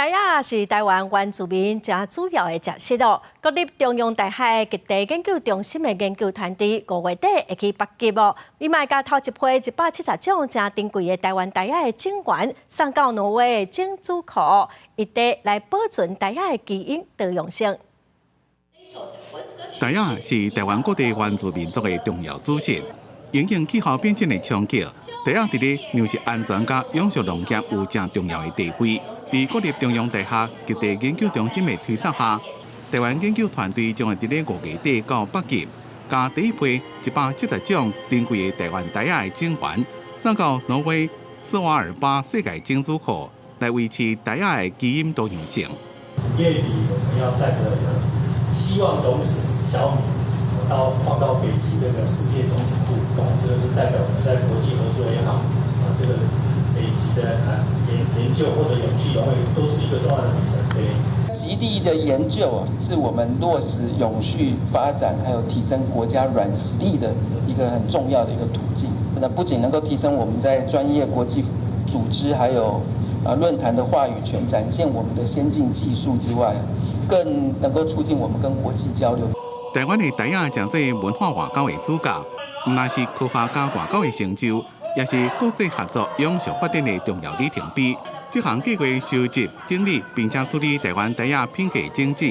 台雅是台湾原住民真主要的角色哦。国立中央大学极地研究中心的研究团队5月底会去北极哦，伊嘛甲头一批170种真珍贵的台湾台雅的种源送到挪威的种子库，一地来保存台雅的基因多样性。台雅是台湾各地原住民族的重要祖先，因应气候变迁的冲击。台雅伫咧粮食安全甲养殖农业有正重要的地位。伫国立中央大学极地研究中心的推测下，台湾研究团队将会伫咧5月底到北极，将第一批170种珍贵的台湾台雅的种源送到挪威斯瓦尔巴世界种子库，来维持台雅的基因多样性。月底我们要带着希望种子小米放到北极这个世界种子库，这个是代表我们在国际合作也好，这个北极的研究或者永续永远都是一个重要的里程碑。极地的研究是我们落实永续发展，还有提升国家软实力的一个很重要的一个途径。那不仅能够提升我们在专业国际组织还有论坛的话语权，展现我们的先进技术之外，更能够促进我们跟国际交流。台湾的台雅真侪文化外交的主角，唔但是科学加外交的成就，也是国际合作永续发展的重要里程碑。这项计划收集、整理并且处理台湾台雅品系种子，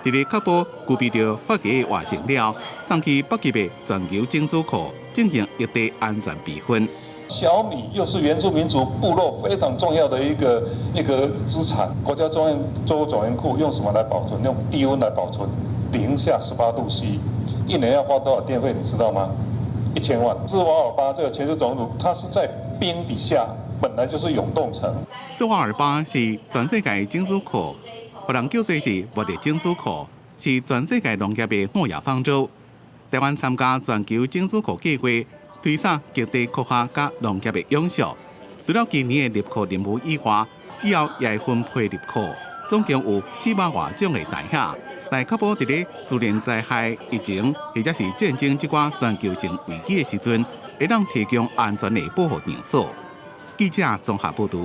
伫咧确保具备着发芽的活性料，送去北极的全球种子库进行一地安全备份。小米又是原住民族部落非常重要的一个资产，国家作物种源库用什么来保存？用低温来保存。零下18度 C， 一年要花多少电费？你知道吗？1000万。斯瓦尔巴这个全球种子，它是在冰底下，本来就是永冻层。斯瓦尔巴是全世界种子库，有人叫做是末日种子库，是全世界农业的诺亚方舟。台湾参加全球种子库计划，推测极地科学甲农业的永续。除了今年的入库任务以外，以后也会分配入库，总共有4万多种的台雅。来确保伫咧自然灾害、疫情或者是战争这款全球性危机的时阵，会让提供安全的保护场所。记者综合报道。